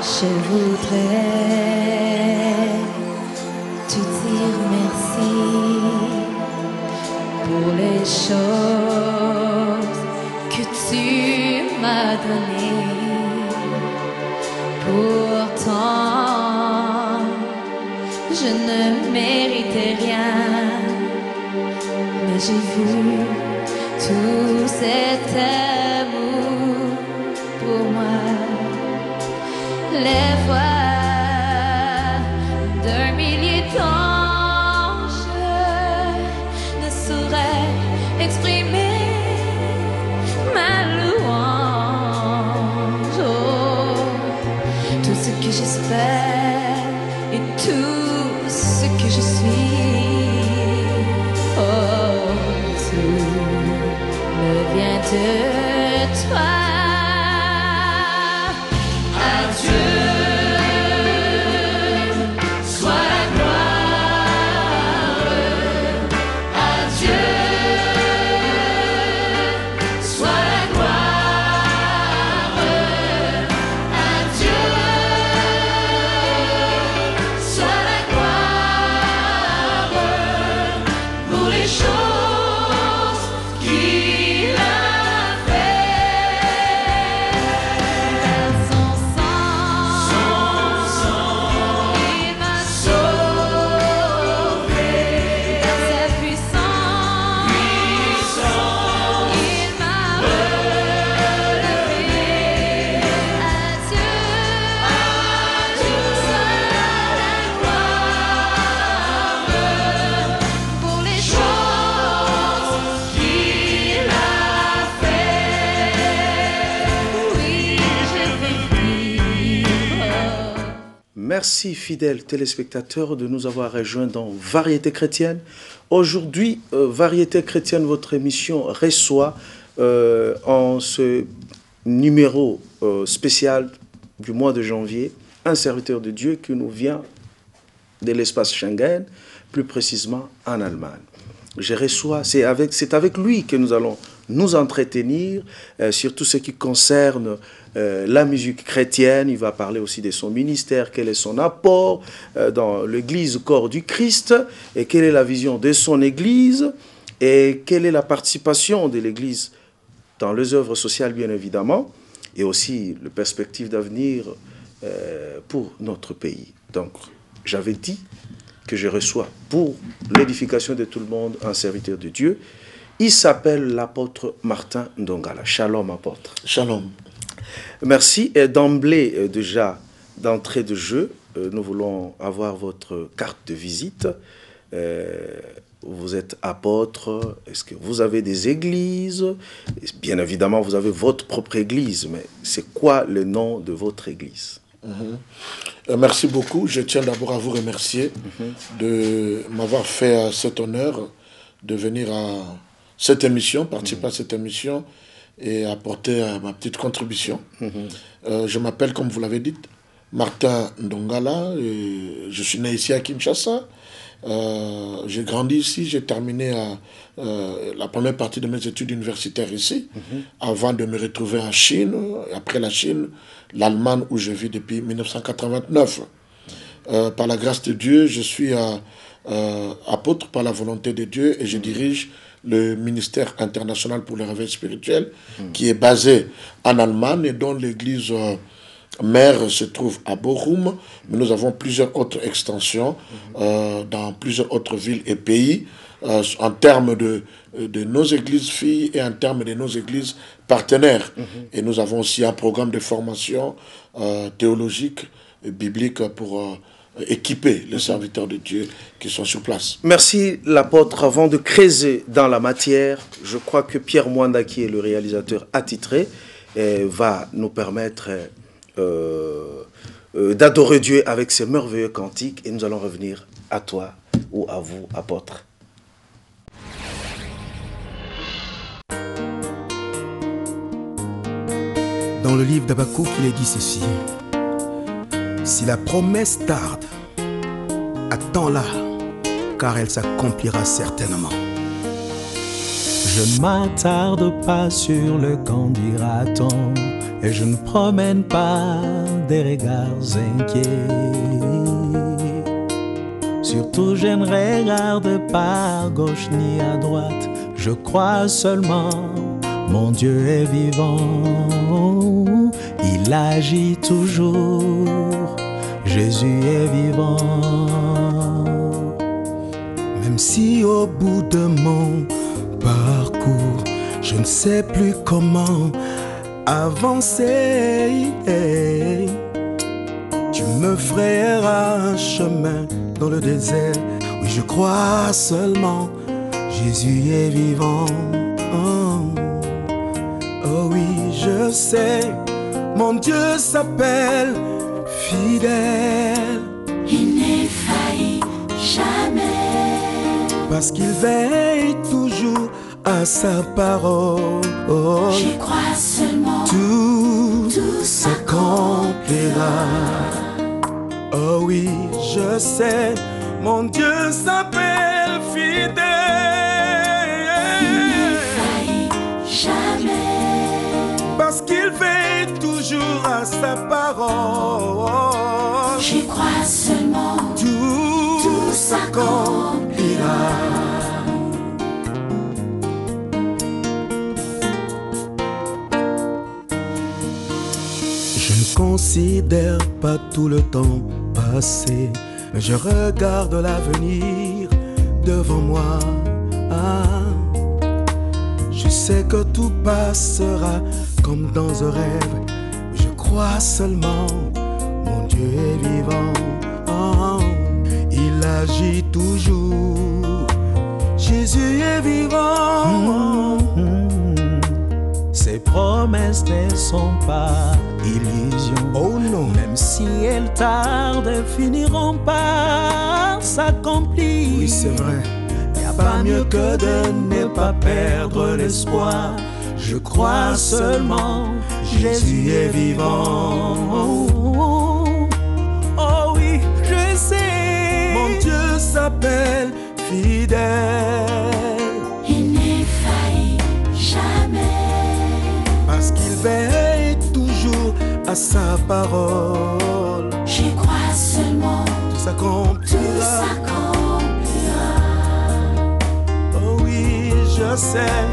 Je voudrais te dire merci pour les choses que tu m'as données. Pourtant, je ne méritais rien, mais j'ai vu tout cet amour pour moi. Les voix d'un millier d'anges ne sauraient exprimer ma louange. Oh, tout ce que j'espère et tout ce que je suis, oh, tout me vient de toi. Merci, fidèles téléspectateurs, de nous avoir rejoints dans Variété chrétienne. Aujourd'hui, Variété chrétienne, votre émission reçoit en ce numéro spécial du mois de janvier un serviteur de Dieu qui nous vient de l'espace Schengen, plus précisément en Allemagne. C'est avec lui que nous allons nous entretenir sur tout ce qui concerne la musique chrétienne. Il va parler aussi de son ministère, quel est son apport dans l'église corps du Christ, et quelle est la vision de son église, et quelle est la participation de l'église dans les œuvres sociales, bien évidemment, et aussi les perspectives d'avenir pour notre pays. Donc, j'avais dit que je reçois pour l'édification de tout le monde un serviteur de Dieu. Il s'appelle l'apôtre Martin Ndongala. Shalom, apôtre. Shalom. Merci. Et d'emblée, déjà, d'entrée de jeu, nous voulons avoir votre carte de visite. Vous êtes apôtre. Est-ce que vous avez des églises? Bien évidemment, vous avez votre propre église, mais c'est quoi le nom de votre église? Merci beaucoup. Je tiens d'abord à vous remercier de m'avoir fait cet honneur de venir à cette émission, participer à cette émission et apporter ma petite contribution. Je m'appelle, comme vous l'avez dit, Martin Ndongala. Je suis né ici à Kinshasa. J'ai grandi ici, j'ai terminé la première partie de mes études universitaires ici, avant de me retrouver en Chine, après la Chine, l'Allemagne où je vis depuis 1989. Par la grâce de Dieu, je suis apôtre par la volonté de Dieu et je dirige le ministère international pour le réveil spirituel qui est basé en Allemagne et dont l'église mère se trouve à Bochum, mais nous avons plusieurs autres extensions dans plusieurs autres villes et pays en termes de nos églises filles et en termes de nos églises partenaires. Et nous avons aussi un programme de formation théologique et biblique pour équiper les serviteurs de Dieu qui sont sur place. Merci l'apôtre. Avant de creuser dans la matière, je crois que Pierre Mwanda, qui est le réalisateur attitré, va nous permettre d'adorer Dieu avec ses merveilleux cantiques, et nous allons revenir à toi ou à vous, apôtre. Dans le livre d'Habakkuk, il est dit ceci: si la promesse tarde, attends-la, car elle s'accomplira certainement. Je ne m'attarde pas sur le qu'en dira-t-on, et je ne promène pas des regards inquiets. Surtout je ne regarde pas à gauche ni à droite, je crois seulement mon Dieu est vivant. Il agit toujours, Jésus est vivant. Même si au bout de mon parcours, je ne sais plus comment avancer, tu me frayeras un chemin dans le désert. Oui, je crois seulement, Jésus est vivant. Oh oui, je sais, mon Dieu s'appelle fidèle. Il n'est failli jamais, parce qu'il veille toujours à sa parole. j'y crois seulement, Tout s'accomplira. Oh oui, je sais, mon Dieu s'appelle fidèle. Il n'est failli jamais, Parce qu'il veille toujours à sa parole. j'y crois seulement, Tout s'accomplira. Je ne considère pas tout le temps passé, mais je regarde l'avenir devant moi. Je sais que tout passera comme dans un rêve. Je crois seulement, mon Dieu est vivant. Il agit toujours, Jésus est vivant. Ses promesses ne sont pas illusions. Oh non. Même si elles tardent, finiront par s'accomplir. Oui, c'est vrai. Y a pas mieux que de ne pas perdre l'espoir. Je crois seulement, Jésus est vivant. Oh oui, je sais, mon Dieu s'appelle fidèle. Il n'est failli jamais, Parce qu'il veille toujours à sa parole. j'y crois seulement, Tout s'accomplira. s'accomplira. Oh oui, je sais,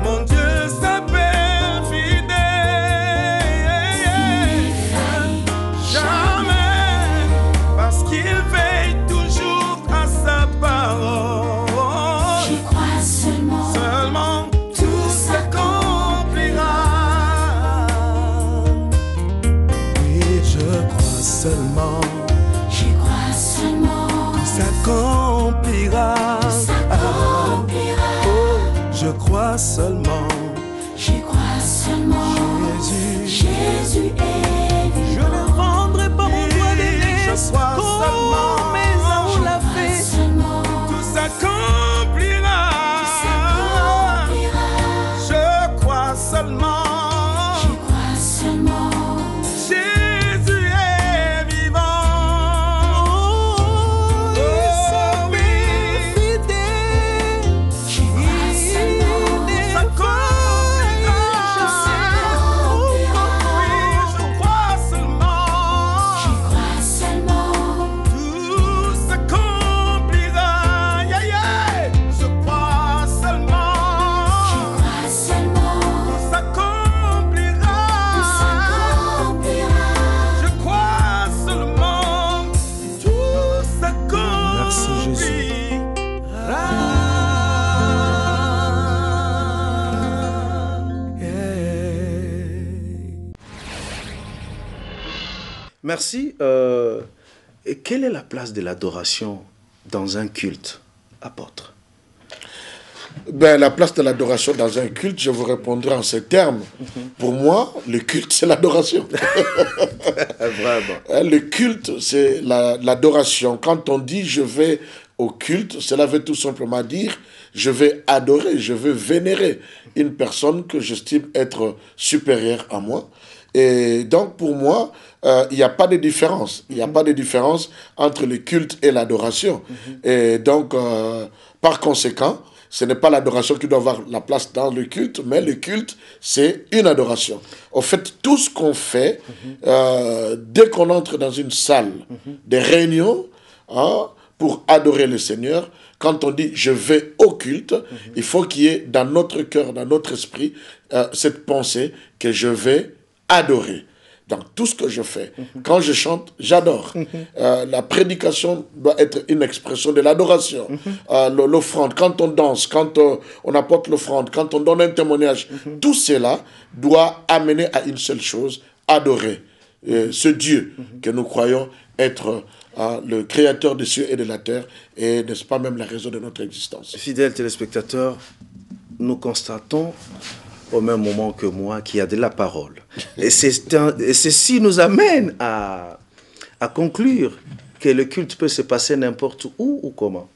mon Dieu s'appelle fidèle. Jamais, parce qu'il veille toujours à sa parole. J'y crois seulement, Seulement tout s'accomplira. Oui, je crois seulement, j'y crois seulement, tout s'accomplira. s'accomplira. Oh, je crois seulement, J'y crois seulement, Jésus. Jésus est Je vivant. ne rendrai pas mon doigt d'aînesse, Je crois seulement, comme Ésaü l'a fait. Seulement, Tout s'accomplira. s'accomplira. Je crois seulement, J'y crois seulement, Jésus est vivant. Oh oui, fidèle. j'y crois seulement, S'accomplira. Oui, je crois seulement. j'y crois seulement, Tout s'accomplira, yeah, yeah. Je crois seulement, j'y crois seulement, tout s'accomplira. s'accomplira. Je crois seulement, tout s'accomplira. Merci Jésus. Merci. Et quelle est la place de l'adoration dans un culte, apôtre? Ben, la place de l'adoration dans un culte, je vous répondrai en ces termes. Pour moi, le culte, c'est l'adoration. Vraiment. Le culte, c'est l'adoration. Quand on dit je vais au culte, cela veut tout simplement dire je vais adorer, je veux vénérer une personne que j'estime être supérieure à moi. Et donc, pour moi, il n'y a pas de différence. Il n'y a pas de différence entre le culte et l'adoration. Et donc, par conséquent, ce n'est pas l'adoration qui doit avoir la place dans le culte, mais le culte, c'est une adoration. En fait, tout ce qu'on fait, dès qu'on entre dans une salle de réunion, pour adorer le Seigneur, quand on dit « je vais au culte », il faut qu'il y ait dans notre cœur, dans notre esprit, cette pensée que je vais adorer. Dans tout ce que je fais, quand je chante, j'adore. La prédication doit être une expression de l'adoration. L'offrande, quand on danse, quand on apporte l'offrande, quand on donne un témoignage, tout cela doit amener à une seule chose, adorer ce Dieu que nous croyons être le créateur des cieux et de la terre, et n'est-ce pas même la raison de notre existence. Fidèles téléspectateurs, nous constatons au même moment que moi qu'il y a de la parole. Et ceci nous amène à conclure que le culte peut se passer n'importe où ou comment.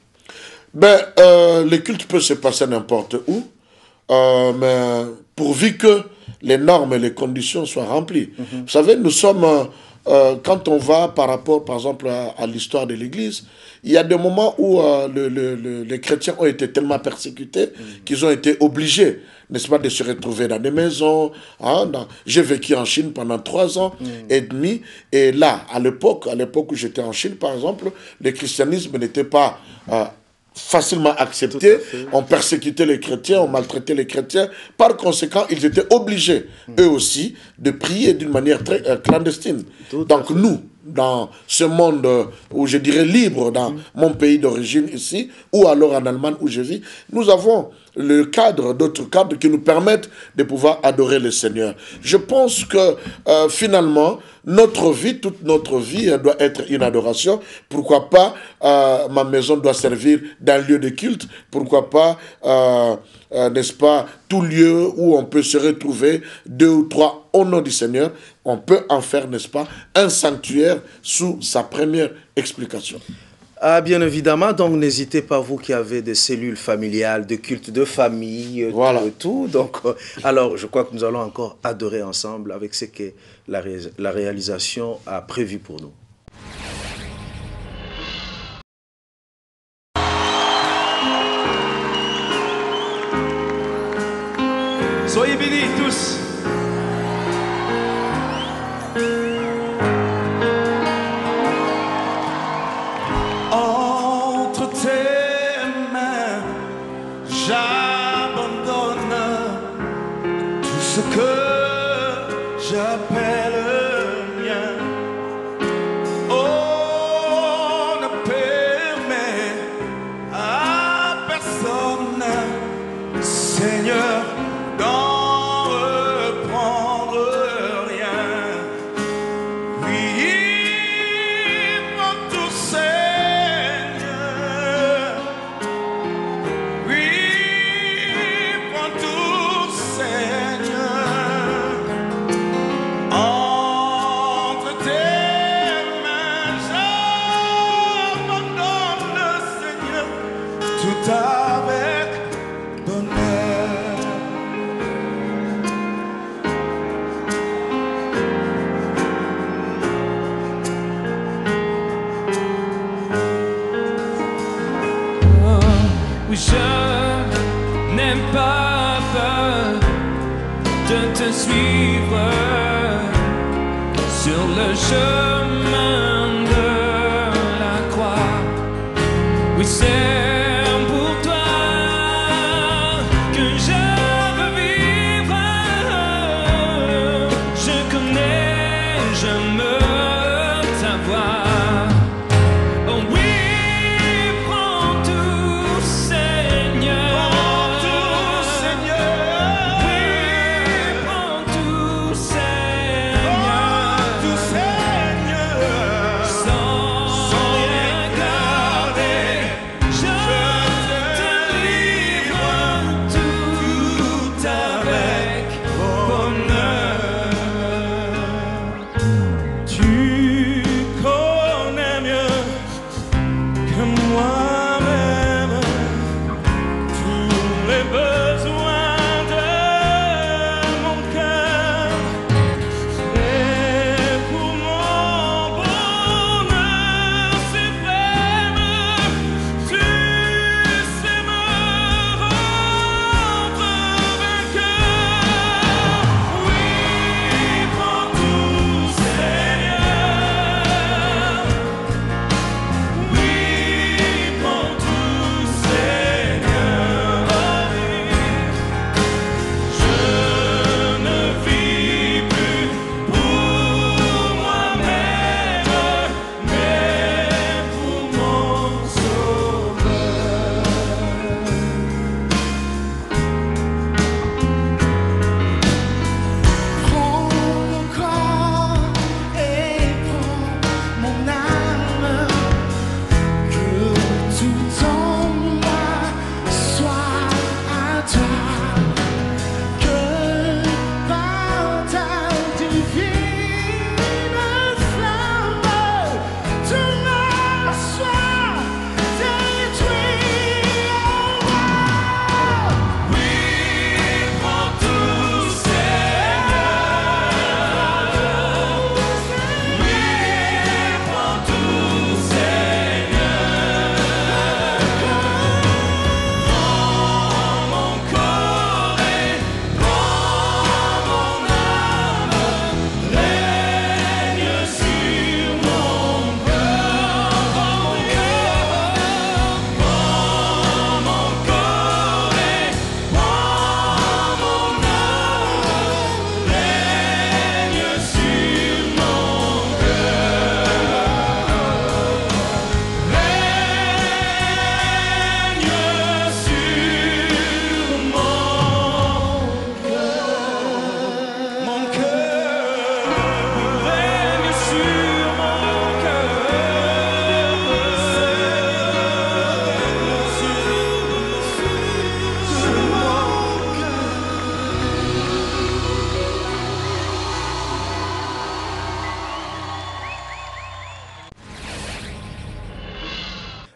Le culte peut se passer n'importe où, mais pourvu que les normes et les conditions soient remplies. Vous savez, nous sommes... quand on va par rapport, par exemple, à l'histoire de l'Église, il y a des moments où les chrétiens ont été tellement persécutés qu'ils ont été obligés, n'est-ce pas, de se retrouver dans des maisons. J'ai vécu en Chine pendant 3 ans et demi, et là, à l'époque où j'étais en Chine, par exemple, le christianisme n'était pas... facilement accepté, on persécutait les chrétiens, on maltraitait les chrétiens. Par conséquent, ils étaient obligés, eux aussi, de prier d'une manière très clandestine. Donc nous, dans ce monde où je dirais libre, dans mon pays d'origine ici, ou alors en Allemagne où je vis, nous avons d'autres cadres qui nous permettent de pouvoir adorer le Seigneur. Je pense que finalement, toute notre vie doit être une adoration. Pourquoi pas ma maison doit servir d'un lieu de culte? Pourquoi pas, n'est-ce pas, tout lieu où on peut se retrouver 2 ou 3 au nom du Seigneur, on peut en faire, n'est-ce pas, un sanctuaire sous sa première explication. Ah, bien évidemment, donc n'hésitez pas, vous qui avez des cellules familiales, de culte de famille, voilà. tout. Donc, alors, je crois que nous allons encore adorer ensemble avec ce que la réalisation a prévu pour nous. Soyez bénis tous. Entre tes mains, j'abandonne tout ce que j'appelle mien. Oh, ne permets à personne, Seigneur, d'en reprendre rien. Oui, prends tout, Seigneur. Oui, prends tout, Seigneur. Entre tes mains, j'abandonne, Seigneur, tout avec bonheur. Oui, je n'ai pas peur de te suivre sur le chemin de la croix. Oui, c'est pour toi que je veux vivre. Je connais, j'aime ta voix. Oh oui, prends tout, Seigneur. Prends tout, Seigneur. Oui, prends tout, Seigneur. Prends tout, Seigneur. Sans rien garder, je te livre tout avec bonheur. Tu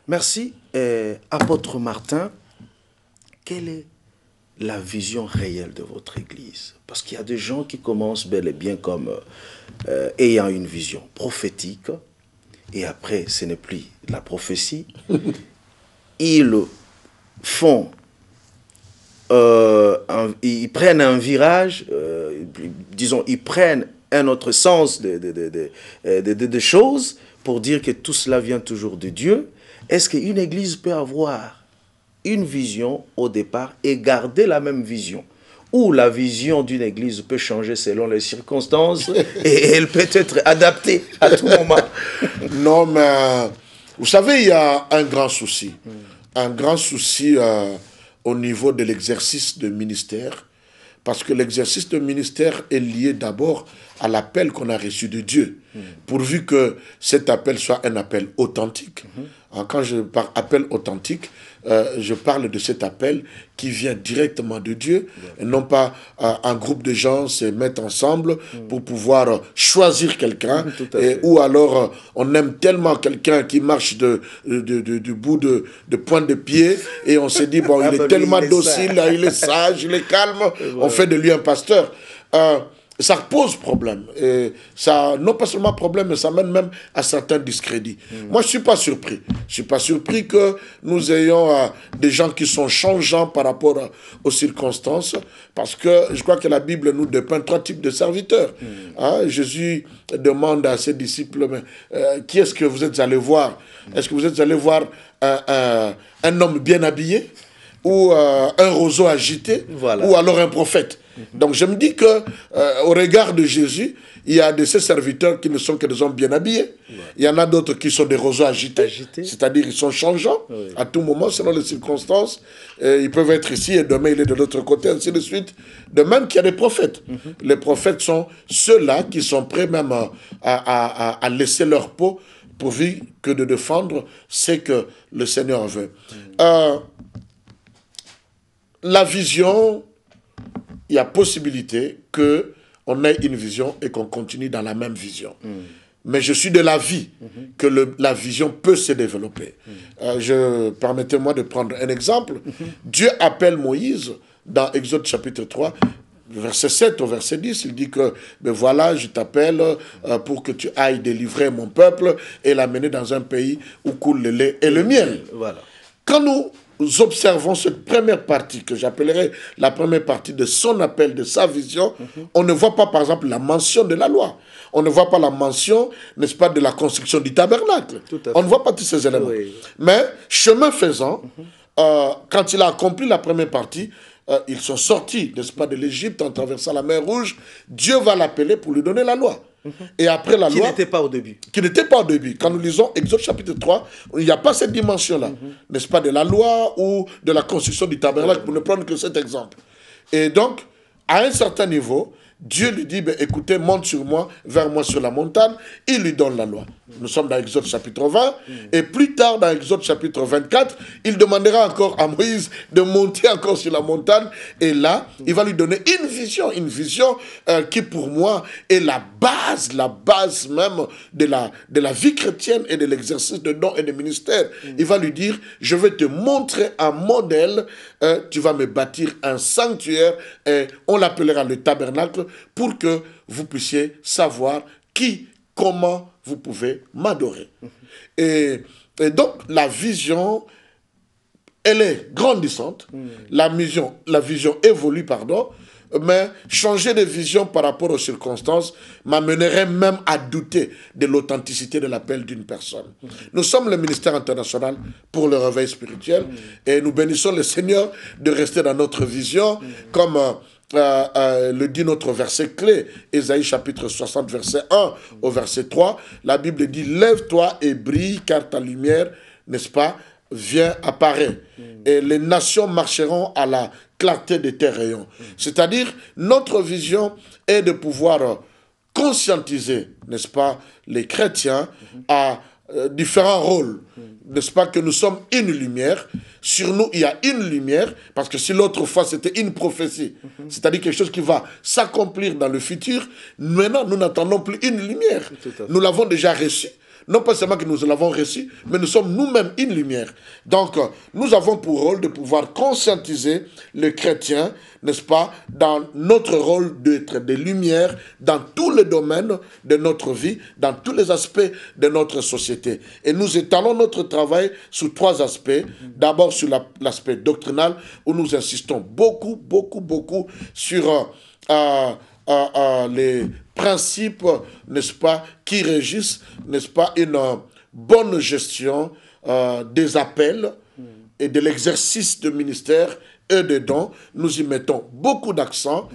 Merci. Apôtre Martin, quelle est la vision réelle de votre Église? Parce qu'il y a des gens qui commencent bel et bien comme ayant une vision prophétique, et après, ce n'est plus la prophétie. Ils font, ils prennent un virage, disons, ils prennent un autre sens de choses pour dire que tout cela vient toujours de Dieu. Est-ce qu'une église peut avoir une vision au départ et garder la même vision? Ou la vision d'une église peut changer selon les circonstances et elle peut être adaptée à tout moment? Non, mais vous savez, il y a un grand souci. Un grand souci au niveau de l'exercice de ministère. Parce que l'exercice de ministère est lié d'abord à l'appel qu'on a reçu de Dieu. Pourvu que cet appel soit un appel authentique. Quand je parle appel authentique, je parle de cet appel qui vient directement de Dieu, et non pas un groupe de gens se mettent ensemble pour pouvoir choisir quelqu'un, ou alors on aime tellement quelqu'un qui marche du bout de pointe de pied, et on se dit, bon, il est tellement docile, il est sage, il est calme, on fait de lui un pasteur. Ça pose problème. Et ça, non pas seulement problème, mais ça mène même à certains discrédits. Moi, je ne suis pas surpris. Je ne suis pas surpris que nous ayons des gens qui sont changeants par rapport aux circonstances, parce que je crois que la Bible nous dépeint 3 types de serviteurs. Jésus demande à ses disciples, mais, qui est-ce que vous êtes allés voir? Est-ce que vous êtes allés voir un homme bien habillé, ou un roseau agité, ou alors un prophète? Donc je me dis que au regard de Jésus, il y a de ces serviteurs qui ne sont que des hommes bien habillés. Il y en a d'autres qui sont des roseaux agités. C'est-à-dire ils sont changeants à tout moment selon les circonstances. Ils peuvent être ici et demain il est de l'autre côté, ainsi de suite. De même qu'il y a des prophètes. Les prophètes sont ceux-là qui sont prêts même à laisser leur peau pourvu que de défendre ce que le Seigneur veut. La vision, il y a possibilité qu'on ait une vision et qu'on continue dans la même vision. Mais je suis de l'avis que la vision peut se développer. Permettez-moi de prendre un exemple. Dieu appelle Moïse dans Exode chapitre 3, verset 7 au verset 10. Il dit que, ben voilà, je t'appelle pour que tu ailles délivrer mon peuple et l'amener dans un pays où coule le lait et le miel. Voilà. Quand nous observons cette première partie, que j'appellerai la première partie de son appel, de sa vision, on ne voit pas, par exemple, la mention de la loi. On ne voit pas la mention, n'est-ce pas, de la construction du tabernacle. On ne voit pas tous ces éléments. Mais, chemin faisant, quand il a accompli la première partie, ils sont sortis, n'est-ce pas, de l'Égypte en traversant la mer Rouge. Dieu va l'appeler pour lui donner la loi. Et après la loi... Qui n'était pas au début. Qui n'était pas au début. Quand nous lisons Exode chapitre 3, il n'y a pas cette dimension-là. N'est-ce pas, de la loi ou de la construction du tabernacle, pour ne prendre que cet exemple. Et donc, à un certain niveau, Dieu lui dit, ben, écoutez, monte sur moi, vers moi sur la montagne. Il lui donne la loi. Nous sommes dans Exode chapitre 20. Et plus tard, dans Exode chapitre 24, il demandera encore à Moïse de monter encore sur la montagne. Et là, il va lui donner une vision qui pour moi est la base même de la vie chrétienne et de l'exercice de dons et de ministères. Il va lui dire, je vais te montrer un modèle, tu vas me bâtir un sanctuaire, et on l'appellera le tabernacle, pour que vous puissiez savoir comment vous pouvez m'adorer. Et donc, la vision, elle est grandissante. La vision évolue, mais changer de vision par rapport aux circonstances m'amènerait même à douter de l'authenticité de l'appel d'une personne. Nous sommes le ministère international pour le réveil spirituel, et nous bénissons le Seigneur de rester dans notre vision, comme... le dit notre verset clé, Ésaïe chapitre 60, verset 1 au verset 3, la Bible dit, lève-toi et brille, car ta lumière, n'est-ce pas, vient apparaître. Et les nations marcheront à la clarté de tes rayons. C'est-à-dire, notre vision est de pouvoir conscientiser, n'est-ce pas, les chrétiens à différents rôles. N'est-ce pas que nous sommes une lumière? Sur nous, il y a une lumière, parce que si l'autre fois c'était une prophétie, c'est-à-dire quelque chose qui va s'accomplir dans le futur, maintenant nous n'attendons plus une lumière. Nous l'avons déjà reçue. Non pas seulement que nous l'avons reçu, mais nous sommes nous-mêmes une lumière. Donc, nous avons pour rôle de pouvoir conscientiser les chrétiens, n'est-ce pas, dans notre rôle d'être des lumières dans tous les domaines de notre vie, dans tous les aspects de notre société. Et nous étalons notre travail sous 3 aspects. D'abord sur l'aspect doctrinal, où nous insistons beaucoup sur les principes, n'est-ce pas, qui régissent, n'est-ce pas, une bonne gestion des appels et de l'exercice de ministère et de dons. Nous y mettons beaucoup d'accent.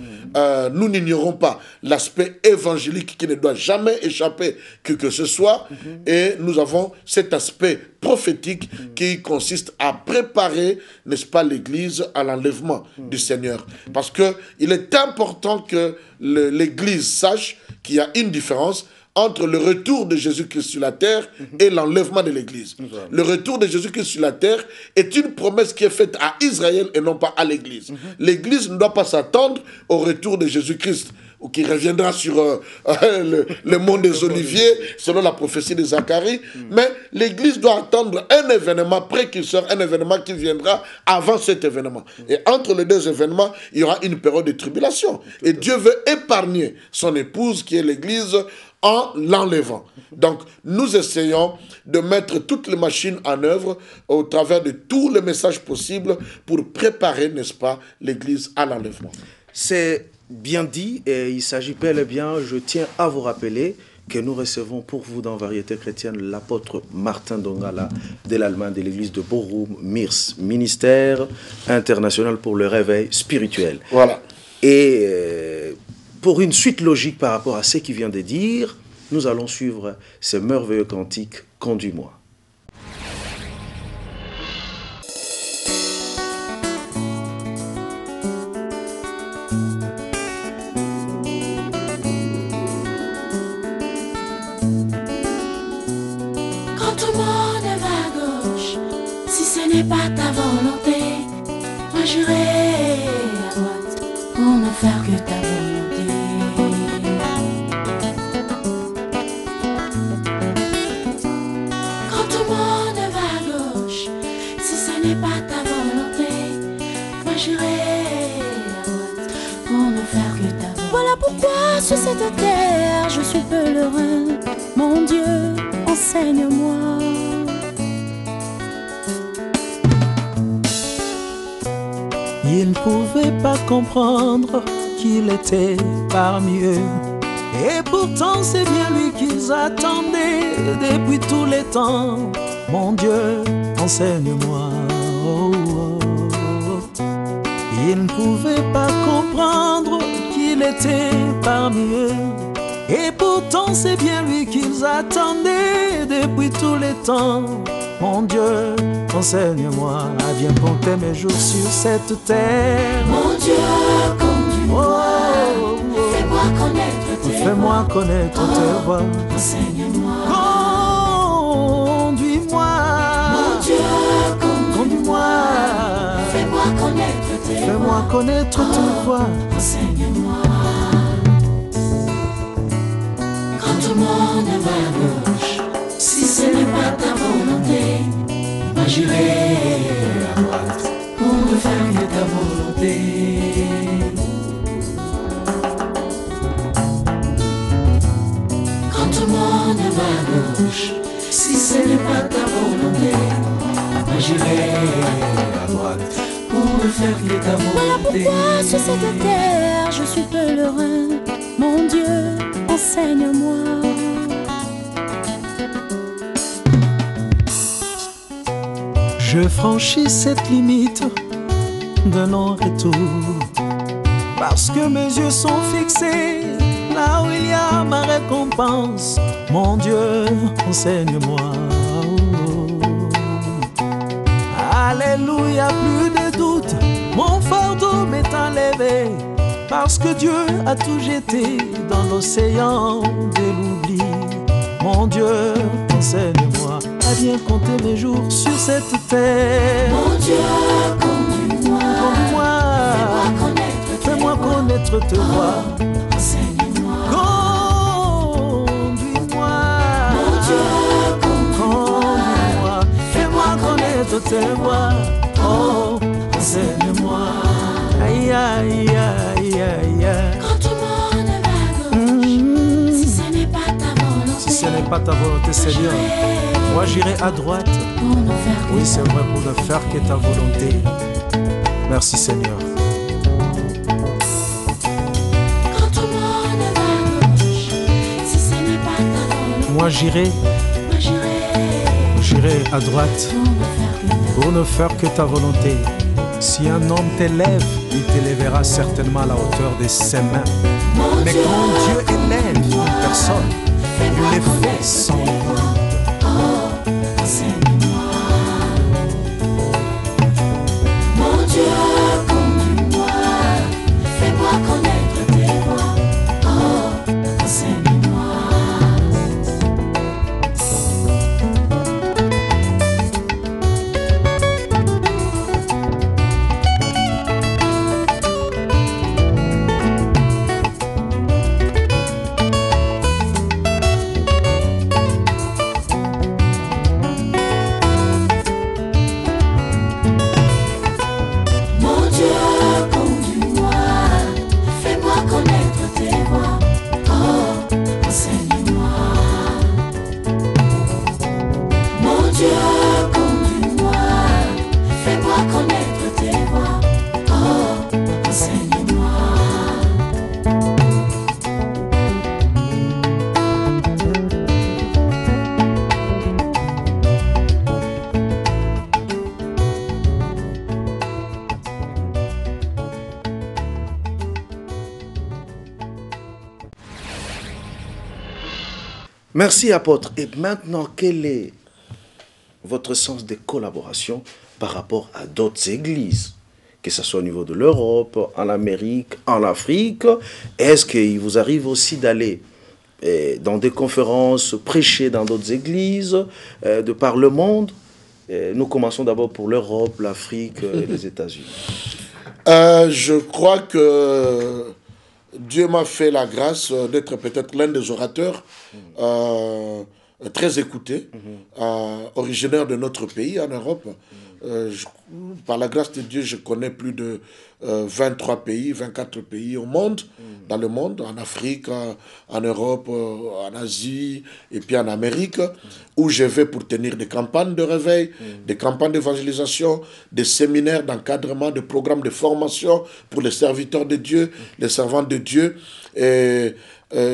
Nous n'ignorons pas l'aspect évangélique qui ne doit jamais échapper que ce soit. Et nous avons cet aspect prophétique qui consiste à préparer, n'est-ce pas, l'Église à l'enlèvement du Seigneur. Parce qu'il est important que l'Église sache qu'il y a une différence entre le retour de Jésus-Christ sur la terre et l'enlèvement de l'Église. Le retour de Jésus-Christ sur la terre est une promesse qui est faite à Israël et non pas à l'Église. L'Église ne doit pas s'attendre au retour de Jésus-Christ, ou qui reviendra sur le mont des Oliviers, selon la prophétie de Zacharie. Mais l'Église doit attendre un événement précurseur, un événement qui viendra avant cet événement. Et entre les 2 événements, il y aura une période de tribulation. Et Dieu veut épargner son épouse, qui est l'Église, en l'enlevant. Donc, nous essayons de mettre toutes les machines en œuvre au travers de tous les messages possibles pour préparer, n'est-ce pas, l'Église à l'enlèvement. C'est bien dit et il s'agit bel et bien, je tiens à vous rappeler que nous recevons pour vous dans Variété chrétienne l'apôtre Martin Dongala de l'Allemagne de l'église de Bochum, Mirs, ministère international pour le réveil spirituel. Voilà. Et pour une suite logique par rapport à ce qu'il vient de dire, nous allons suivre ce merveilleux cantique « Conduis-moi ». Quand tout le monde va à gauche, si ce n'est pas ta volonté, moi j'irai à droite pour ne faire que ta volonté. Quand tout le monde va à gauche, si ce n'est pas ta volonté, moi j'irai à droite pour ne faire que ta volonté. Voilà pourquoi sur cette terre je suis pèlerin, mon Dieu, enseigne-moi. Ils ne pouvaient pas comprendre qu'il était parmi eux. Et pourtant c'est bien lui qu'ils attendaient depuis tous les temps. Mon Dieu, enseigne-moi. Oh, oh, oh. Ils ne pouvaient pas comprendre qu'il était parmi eux. Et pourtant c'est bien lui qu'ils attendaient depuis tous les temps. Mon Dieu, enseigne-moi à bien compter mes jours sur cette terre. Mon Dieu, conduis-moi, Oh, oh, fais-moi connaître tes voies. fais-moi connaître tes voies. Enseigne-moi, Conduis-moi, mon Dieu, conduis-moi, fais-moi connaître tes fais-moi voies. connaître tes voies. Enseigne-moi. Quand tout le monde va à gauche, si ce n'est pas ta volonté, moi j'irai à droite pour ne faire que ta volonté. Quand tout le monde va à gauche, si ce n'est pas ta volonté, moi j'irai à droite pour ne faire que ta volonté. Voilà pourquoi sur cette terre je suis pèlerin, mon Dieu, enseigne-moi. Je franchis cette limite de non-retour parce que mes yeux sont fixés là où il y a ma récompense. Mon Dieu, enseigne-moi. Alléluia, plus de doute, mon fardeau m'est enlevé parce que Dieu a tout jeté dans l'océan de l'oubli. Mon Dieu, enseigne-moi à bien compter mes jours sur cette terre. Mon Dieu, conduis-moi, Conduis-moi, fais-moi connaître tes voies. enseigne-moi. Conduis-moi, Mon Dieu, tes voies. Oh, enseigne-moi. aïe, aïe, aïe, aïe, aïe. Quand tu montes vers gauche, si ce n'est pas ta volonté, Si ce n'est pas ta volonté, Seigneur, moi j'irai à droite. pour ne faire que Oui, c'est vrai, pour ne faire que ta volonté. Merci, Seigneur. Quand tu montes vers gauche, si ce n'est pas ta volonté, Moi j'irai moi j'irai à droite pour ne faire que ta pour ne faire que ta volonté. Si un homme t'élève, il t'élèvera certainement à la hauteur de ses mains. Mais quand Dieu élève une personne, il le fait sans limite. Oh, enseigne-moi. Mon Dieu, conduis-moi. Fais-moi connaître tes voies. Oh, enseigne-moi. Mon Dieu, conduis-moi. Fais-moi connaître tes voies. Oh, enseigne-moi. Mon Dieu, conduis-moi. Fais-moi connaître tes voies. Oh, enseigne-moi. Merci, apôtre. Et maintenant, quel est votre sens de collaboration par rapport à d'autres églises, que ce soit au niveau de l'Europe, en Amérique, en Afrique? Est-ce qu'il vous arrive aussi d'aller dans des conférences, prêcher dans d'autres églises de par le monde? Nous commençons d'abord pour l'Europe, l'Afrique et les États-Unis. Je crois que Dieu m'a fait la grâce d'être peut-être l'un des orateurs très écoutés, originaire de notre pays, en Europe. Par la grâce de Dieu, je connais plus de 23 pays, 24 pays au monde, dans le monde, en Afrique, en Europe, en Asie et puis en Amérique, où je vais pour tenir des campagnes de réveil, des campagnes d'évangélisation, des séminaires d'encadrement, des programmes de formation pour les serviteurs de Dieu, les servants de Dieu. Et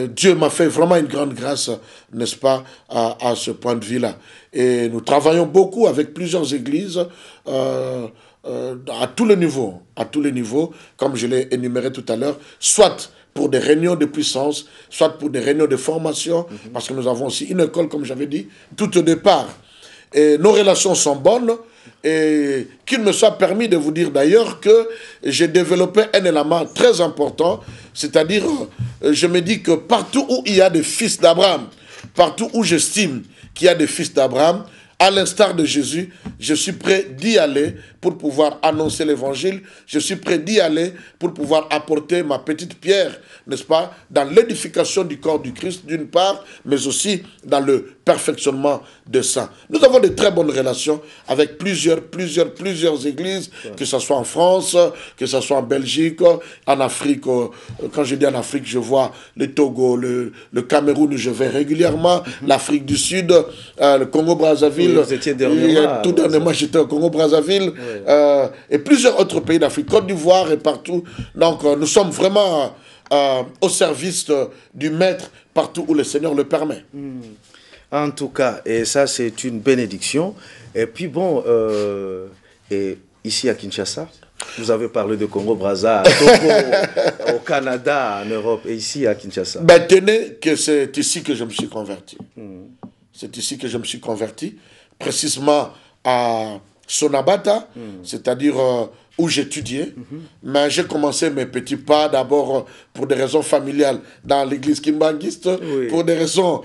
Dieu m'a fait vraiment une grande grâce, n'est-ce pas, à ce point de vue-là. Et nous travaillons beaucoup avec plusieurs églises à tous les niveaux, comme je l'ai énuméré tout à l'heure, soit pour des réunions de puissance, soit pour des réunions de formation, parce que nous avons aussi une école, comme j'avais dit, tout au départ. Et nos relations sont bonnes, et qu'il me soit permis de vous dire d'ailleurs que j'ai développé un élément très important, c'est-à-dire, je me dis que partout où il y a des fils d'Abraham, partout où j'estime qu'il y a des fils d'Abraham, à l'instar de Jésus, je suis prêt d'y aller pour pouvoir annoncer l'évangile. Je suis prêt d'y aller pour pouvoir apporter ma petite pierre, n'est-ce pas, dans l'édification du corps du Christ, d'une part, mais aussi dans le perfectionnement de ça. Nous avons de très bonnes relations avec plusieurs églises, que ce soit en France, que ce soit en Belgique, en Afrique. Quand je dis en Afrique, je vois le Togo, le Cameroun, où je vais régulièrement, l'Afrique du Sud, le Congo-Brazzaville. Oui, vous étiez dernièrement. Tout dernièrement, j'étais au Congo-Brazzaville. Et plusieurs autres pays d'Afrique, Côte d'Ivoire et partout. Donc, nous sommes vraiment au service du Maître partout où le Seigneur le permet. En tout cas, et ça c'est une bénédiction. Et puis bon, et ici à Kinshasa, vous avez parlé de Congo-Brazza, Togo, au Canada, en Europe, et ici à Kinshasa. Ben, tenez que c'est ici que je me suis converti. C'est ici que je me suis converti, précisément à Sonabata, c'est-à-dire où j'étudiais. Mais j'ai commencé mes petits pas d'abord pour des raisons familiales dans l'église kimbanguiste, pour des raisons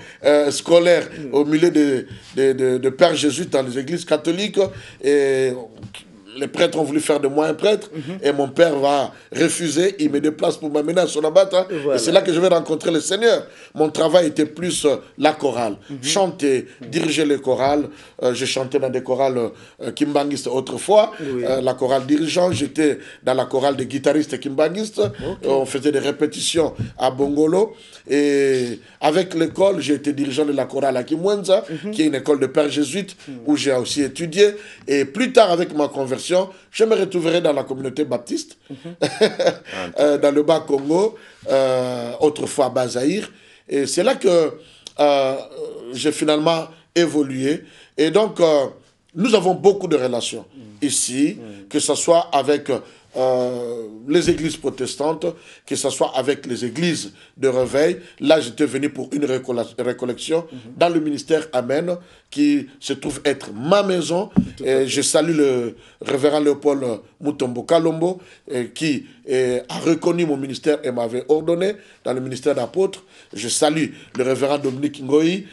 scolaires au milieu de Père Jésus dans les églises catholiques. Et les prêtres ont voulu faire de moi un prêtre, et mon père va refuser, il me déplace pour m'amener à Sonabata, Voilà. et c'est là que je vais rencontrer le Seigneur. Mon travail était plus la chorale, chanter, diriger les chorales. Je chantais dans des chorales kimbanguistes autrefois, Oui. la chorale dirigeant, j'étais dans la chorale des guitaristes kimbanguistes, on faisait des répétitions à Bongolo, et avec l'école, j'ai été dirigeant de la chorale à Kimwenza, qui est une école de pères jésuites, où j'ai aussi étudié, et plus tard, avec ma conversion, je me retrouverai dans la communauté baptiste, dans le Bas-Congo, autrefois Bazaïr, et c'est là que j'ai finalement évolué, et donc nous avons beaucoup de relations ici, que ce soit avec les églises protestantes, que ce soit avec les églises de réveil. Là, j'étais venu pour une récollection dans le ministère Amen, qui se trouve être ma maison. Et je salue le révérend Léopold Mutombo Kalombo, qui a reconnu mon ministère et m'avait ordonné dans le ministère d'apôtre. Je salue le révérend Dominique Ngoï,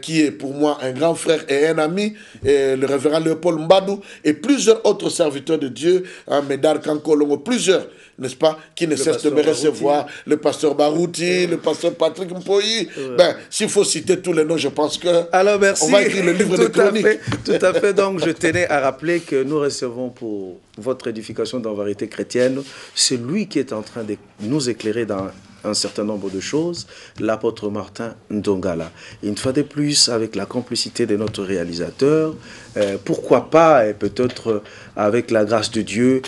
qui est pour moi un grand frère et un ami, et le révérend Léopold Mbadou, et plusieurs autres serviteurs de Dieu, Médard Kankolongo, plusieurs, n'est-ce pas, qui ne cessent de me recevoir, le pasteur Barouti, le pasteur Patrick Mpoyi. Ben, s'il faut citer tous les noms, je pense que Alors, merci. on va écrire le livre de chroniques. Tout à fait. Donc, je tenais à rappeler que nous recevons pour votre édification dans Vérité chrétienne celui qui est en train de nous éclairer dans un certain nombre de choses, l'apôtre Martin Ndongala. Une fois de plus, avec la complicité de notre réalisateur, pourquoi pas, et peut-être avec la grâce de Dieu,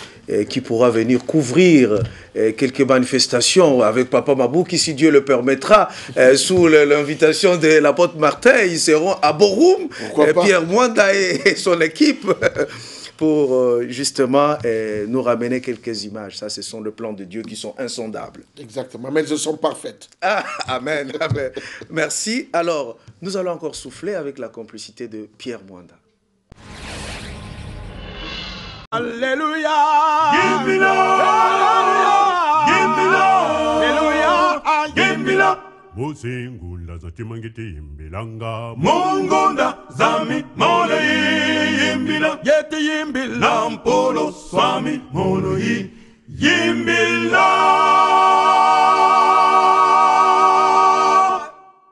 qui pourra venir couvrir quelques manifestations avec Papa Mabou, qui, si Dieu le permettra, sous l'invitation de l'apôtre Martin, ils seront à Borum, Pierre Mwanda et son équipe, pour justement nous ramener quelques images. Ça, ce sont le plan de Dieu qui sont insondables. Exactement, mais elles sont parfaites. Ah, amen, amen. Merci. Alors, nous allons encore souffler avec la complicité de Pierre Mwanda. Alléluia. Gimbila. Gimbila. Alléluia. Gimbila. Musingula zatimangiti imbilanga Mungonda zami mole yimbila. Yete yimbila. Mpolo swami molo yimbila.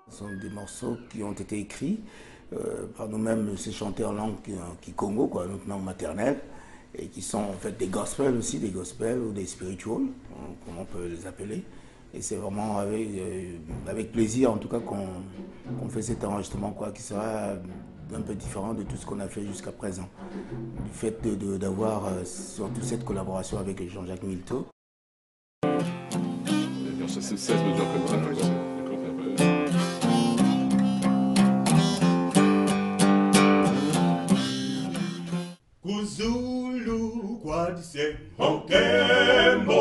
Ce sont des morceaux qui ont été écrits par nous-mêmes, c'est chanté en langue Kikongo, quoi, notre langue maternelle, et qui sont en fait des gospels aussi, des gospels ou des spirituals, comme on peut les appeler. Et c'est vraiment avec plaisir en tout cas qu'on fait cet enregistrement, quoi, qui sera un peu différent de tout ce qu'on a fait jusqu'à présent. Du fait d'avoir surtout cette collaboration avec Jean-Jacques Milteau. Ça c'est 16 mesures comme ça, d'accord. Kuzulu kwadise Mokembo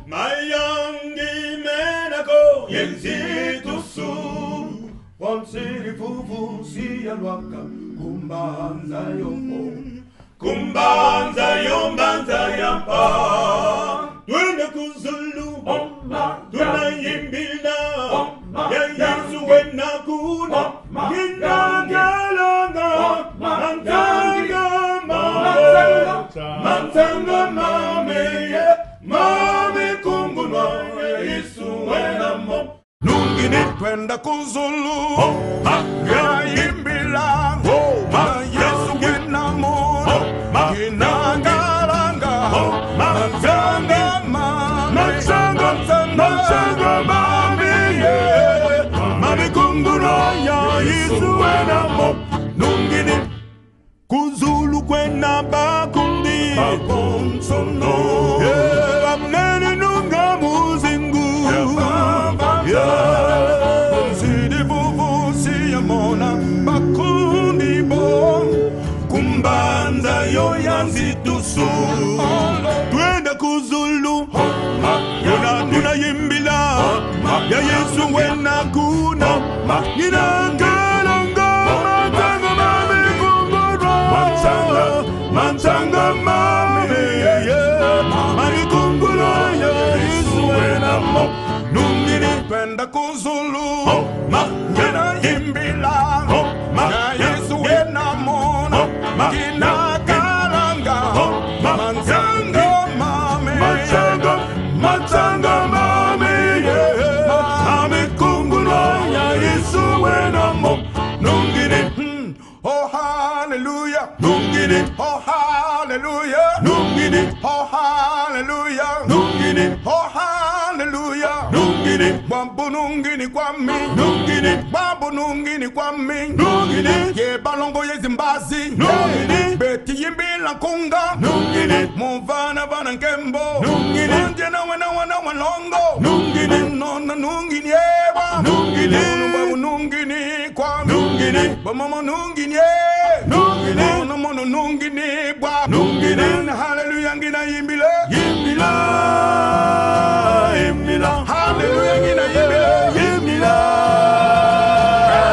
Mayangi menako Yenzitusu Wansiri fufu siyalwaka Kumbanza yombo Kumbanza yombanza yampa Twende Kuzulu Tuna yimbina Ya Yesu wena kuna Gina galanga Mantanga mame Mame kungunwa Yesu wena mo Nungini twenda Kuzulu Ya yimbila Yesu wena mo Gina galanga Mantanga mame Mame kungunwa Yesu wena mo Nungini Kuzulu kwena bakundi Bakonsono Amneni nunga muzingu Sidi vuvu siyamona Bakundi bon Kumbanza yo yanzitusu Twenda Kuzulu Yona tuna yimbila Ya Yesu wena kuna Ninangalanga Mantanga mame Mami kungula ya Yesu wena mo Nungini twenda Kuzulu Yena yimbila Ya Yesu wena mo Gina kalanga Bambu nungini kwami, nungini. Bambu nungini kwami, nungini. Ye balongo ye zimbazi, nungini. Beti yimbi la kunga, nungini. Muvana vana nkembo, nungini. Njena wana wana walongo, nungini. Nona nungini eba, nungini. Babu nungini kwami, nungini. Bamama nungini e, nungini. Nona mono nungini bwa, nungini. Hallelujah ngina yimbile, yimbila, yimbila. Hallelujah ngina yimbile, yimbila,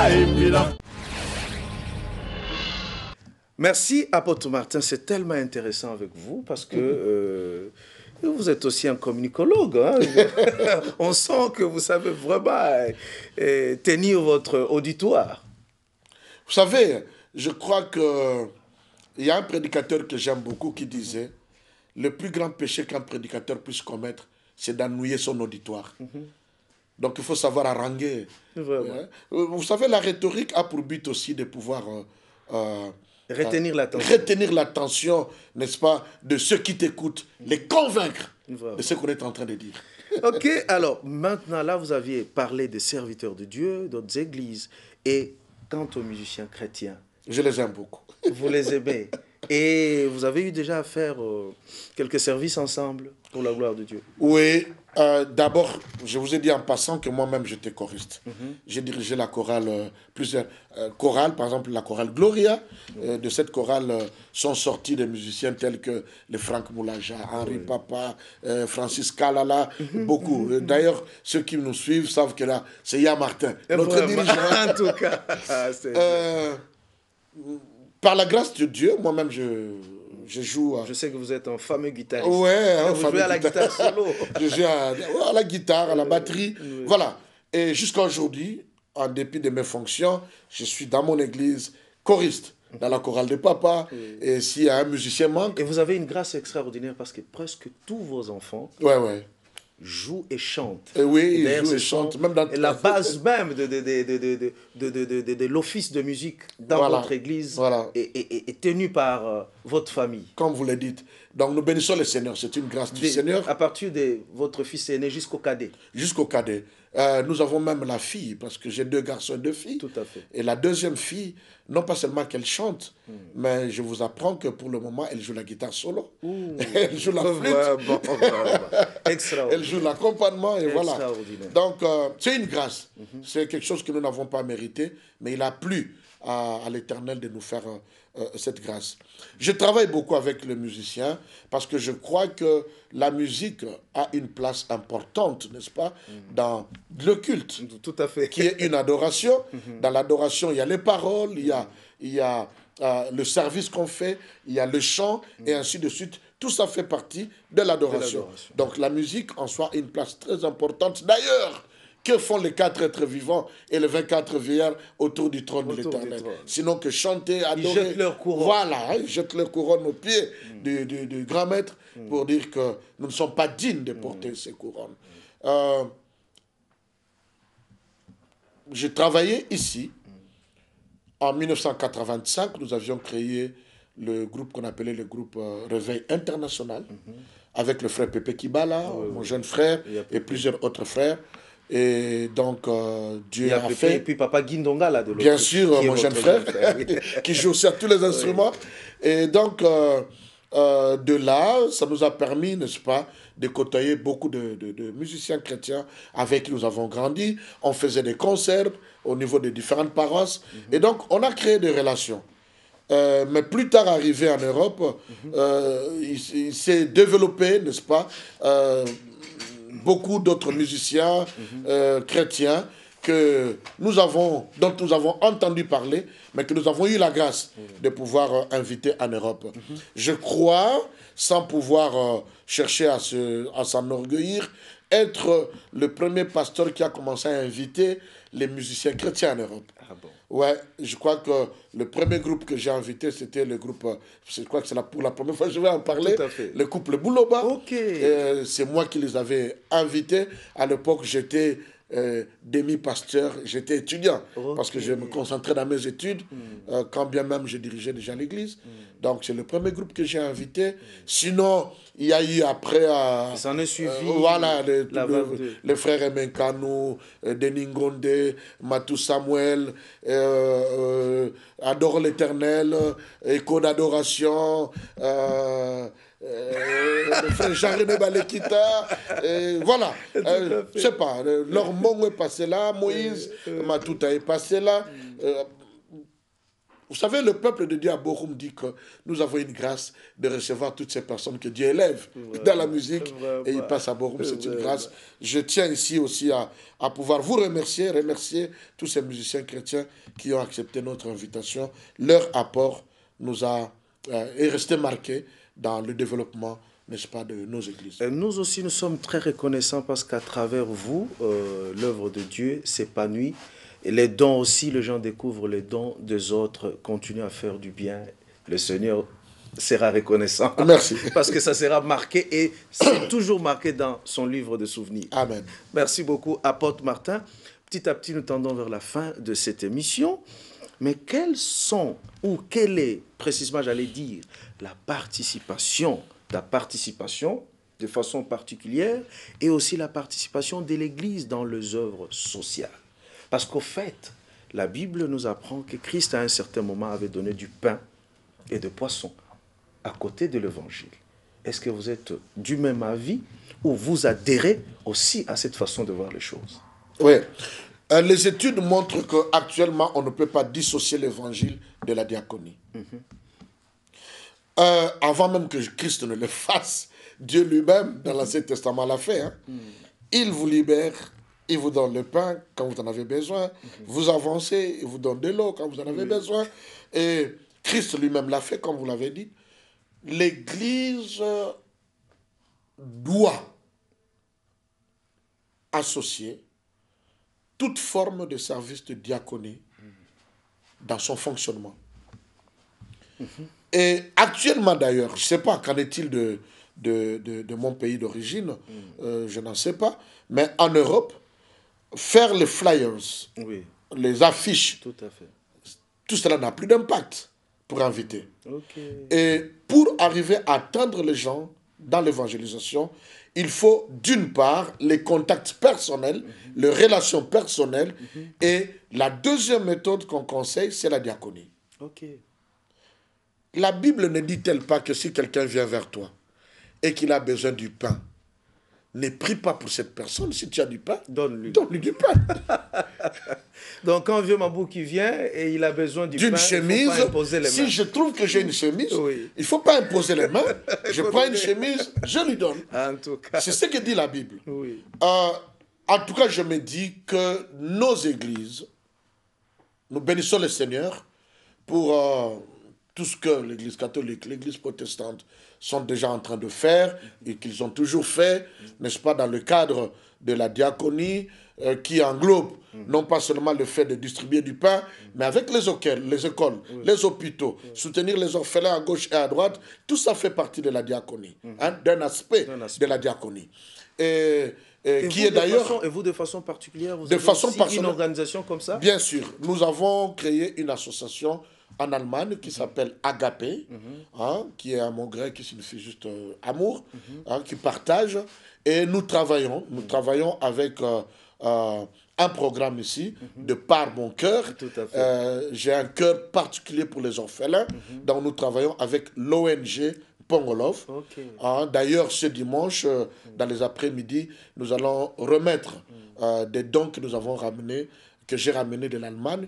yimbila. Merci, apôtre Martin. C'est tellement intéressant avec vous parce que vous êtes aussi un communicologue. Hein? On sent que vous savez vraiment tenir votre auditoire. Vous savez, je crois qu'il y a un prédicateur que j'aime beaucoup qui disait « Le plus grand péché qu'un prédicateur puisse commettre, c'est d'ennuyer son auditoire. Donc il faut savoir haranguer. Vous savez, la rhétorique a pour but aussi de pouvoir... retenir l'attention. Retenir l'attention, n'est-ce pas, de ceux qui t'écoutent, les convaincre de ce qu'on est en train de dire. Ok, alors maintenant là, vous aviez parlé des serviteurs de Dieu, d'autres églises. Et quant aux musiciens chrétiens, je les aime beaucoup. Vous les aimez. Et vous avez eu déjà à faire quelques services ensemble pour la gloire de Dieu. Oui, d'abord, je vous ai dit en passant que moi-même j'étais choriste. J'ai dirigé la chorale, plusieurs chorales, par exemple la chorale Gloria. De cette chorale sont sortis des musiciens tels que les Franck Moulaja, Henri Papa, Francis Kalala, beaucoup. D'ailleurs, ceux qui nous suivent savent que là, c'est Yann Martin, notre dirigeant. En tout cas, par la grâce de Dieu, moi-même je joue. Je sais que vous êtes un fameux guitariste. Ouais, vous jouez à la guitare solo. Je joue à la guitare, à la batterie. Voilà. Et jusqu'à aujourd'hui, en dépit de mes fonctions, je suis dans mon église choriste, dans la chorale de papa. Et s'il y a un musicien manque. Et vous avez une grâce extraordinaire parce que presque tous vos enfants jouent et chantent. Et oui, ils jouent et chantent. Même dans la base même de l'office de musique dans votre église est tenue par votre famille. Comme vous le dites. Donc nous bénissons le Seigneur, c'est une grâce du Seigneur. À partir de votre fils aîné jusqu'au cadet. Jusqu'au cadet. Nous avons même la fille, parce que j'ai 2 garçons et 2 filles. Tout à fait. Et la deuxième fille, non pas seulement qu'elle chante, mais je vous apprends que pour le moment, elle joue la guitare solo. Elle joue la flûte. Elle joue l'accompagnement et voilà. Donc, c'est une grâce. C'est quelque chose que nous n'avons pas mérité, mais il a plu à l'Éternel de nous faire cette grâce. Je travaille beaucoup avec les musiciens parce que je crois que la musique a une place importante, n'est-ce pas, dans le culte. Tout à fait. Qui est une adoration. Dans l'adoration, il y a les paroles, il y a le service qu'on fait, il y a le chant, et ainsi de suite. Tout ça fait partie de l'adoration. Donc la musique en soi a une place très importante. D'ailleurs, que font les 4 êtres vivants et les 24 vieillards autour du trône de l'Éternel? Sinon que chanter, adorer. Ils jettent leur couronne. Voilà, ils jettent leur couronne aux pieds du grand maître pour dire que nous ne sommes pas dignes de porter ces couronnes. J'ai travaillé ici. En 1985, nous avions créé le groupe qu'on appelait le groupe Réveil International avec le frère Pépé Kibala, mon jeune frère, et plusieurs autres frères. Et donc, Dieu a fait... Et puis Papa Guindonga, là, de l'autre. Bien sûr, mon jeune frère, qui joue aussi à tous les instruments. Et donc, de là, ça nous a permis, n'est-ce pas, de côtoyer beaucoup de musiciens chrétiens avec qui nous avons grandi. On faisait des concerts au niveau des différentes paroisses. Et donc, on a créé des relations. Mais plus tard arrivé en Europe, il s'est développé, n'est-ce pas, beaucoup d'autres musiciens chrétiens dont nous avons entendu parler, mais que nous avons eu la grâce de pouvoir inviter en Europe. Je crois, sans pouvoir chercher à s'enorgueillir, être le premier pasteur qui a commencé à inviter les musiciens chrétiens en Europe. Ah bon? Ouais, je crois que le premier groupe que j'ai invité, c'était le groupe, je crois que c'est pour la première fois que je vais en parler, le couple Bouloba. Ok. C'est moi qui les avais invités. À l'époque, j'étais demi-pasteur, j'étais étudiant, parce que je me concentrais dans mes études, quand bien même je dirigeais déjà l'église. Donc c'est le premier groupe que j'ai invité. Sinon, il y a eu après... ça en est suivi. Voilà, les frères Emenkanou, Denis Ngondé, Matou Samuel, Adore l'Éternel, Écho d'adoration, le frère Jean-René Balekita, voilà, je sais pas, leur mot est passé là, Moïse, Matouta est passé là. Vous savez, le peuple de Dieu à Bochum dit que nous avons une grâce de recevoir toutes ces personnes que Dieu élève dans la musique et ils passent à Bochum, c'est une grâce. Je tiens ici aussi à pouvoir vous remercier tous ces musiciens chrétiens qui ont accepté notre invitation. Leur apport nous est resté marqué dans le développement, n'est-ce pas, de nos églises. Nous aussi, nous sommes très reconnaissants parce qu'à travers vous, l'œuvre de Dieu s'épanouit. Et les dons aussi, les gens découvrent les dons des autres, continuent à faire du bien. Le Seigneur sera reconnaissant. Merci. Parce que ça sera marqué et c'est toujours marqué dans son livre de souvenirs. Amen. Merci beaucoup, apôtre Martin. Petit à petit, nous tendons vers la fin de cette émission. Mais quelle est, précisément, j'allais dire, la participation de façon particulière et aussi la participation de l'Église dans les œuvres sociales? Parce qu'au fait, la Bible nous apprend que Christ, à un certain moment, avait donné du pain et de poisson à côté de l'Évangile. Est-ce que vous êtes du même avis ou vous adhérez aussi à cette façon de voir les choses? Oui. Les études montrent qu'actuellement, on ne peut pas dissocier l'Évangile de la diaconie. Avant même que Christ ne le fasse, Dieu lui-même, dans l'Ancien Testament, l'a fait. Hein. Il vous libère. Il vous donne le pain quand vous en avez besoin. Vous avancez, il vous donne de l'eau quand vous en avez besoin. Et Christ lui-même l'a fait, comme vous l'avez dit. L'Église doit associer toute forme de service de diaconie dans son fonctionnement. Et actuellement d'ailleurs, je ne sais pas, qu'en est-il de mon pays d'origine, je n'en sais pas, mais en Europe, faire les flyers, les affiches, tout à fait. Tout cela n'a plus d'impact pour inviter. Et pour arriver à atteindre les gens dans l'évangélisation, il faut d'une part les contacts personnels, les relations personnelles, et la deuxième méthode qu'on conseille, c'est la diaconie. La Bible ne dit-elle pas que si quelqu'un vient vers toi et qu'il a besoin du pain, ne prie pas pour cette personne. Si tu as du pain, donne-lui du pain. Donc, quand un vieux mabou qui vient et il a besoin d'une chemise, il ne faut pas imposer les mains. Si je trouve que j'ai une chemise, il ne faut pas imposer les mains. Je prends une chemise, je lui donne. En tout cas. C'est ce que dit la Bible. En tout cas, je me dis que nos églises, nous bénissons le Seigneur pour tout ce que l'Église catholique, l'Église protestante sont déjà en train de faire et qu'ils ont toujours fait, n'est-ce pas, dans le cadre de la diaconie qui englobe non pas seulement le fait de distribuer du pain, mais avec les écoles, les hôpitaux, soutenir les orphelins à gauche et à droite, tout ça fait partie de la diaconie, d'un aspect de la diaconie. Et qui est d'ailleurs... Et vous, de façon particulière, vous avez une organisation comme ça? Bien sûr. Nous avons créé une association en Allemagne qui s'appelle Agapé, qui est un mot grec qui signifie juste amour, qui partage. Et nous travaillons avec un programme ici, de par mon cœur. J'ai un cœur particulier pour les orphelins, donc nous travaillons avec l'ONG Pongolov. D'ailleurs, ce dimanche, dans les après-midi, nous allons remettre des dons que nous avons ramenés, que j'ai ramenés de l'Allemagne,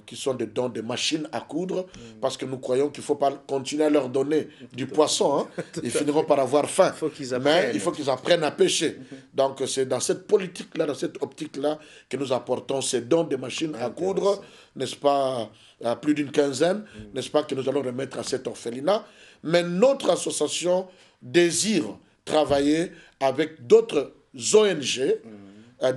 qui sont des dons de machines à coudre, parce que nous croyons qu'il ne faut pas continuer à leur donner du poisson. Ils finiront par avoir faim. Mais il faut qu'ils apprennent à pêcher. Donc c'est dans cette politique-là, dans cette optique-là, que nous apportons ces dons de machines à coudre, n'est-ce pas, à plus d'une quinzaine, n'est-ce pas, que nous allons remettre à cet orphelinat. Mais notre association désire travailler avec d'autres ONG,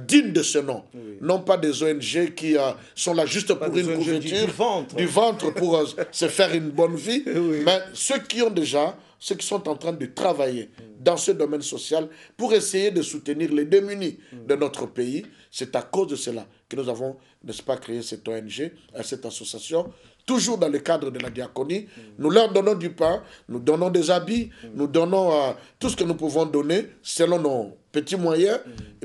dignes de ce nom. Non pas des ONG qui sont là juste pour une couverture du ventre pour se faire une bonne vie, mais ceux qui ont déjà ceux qui sont en train de travailler dans ce domaine social pour essayer de soutenir les démunis de notre pays. C'est à cause de cela que nous avons, n'est-ce pas, créé cette ONG, cette association, toujours dans le cadre de la diaconie. Nous leur donnons du pain, nous donnons des habits, nous donnons tout ce que nous pouvons donner selon nos petits moyens.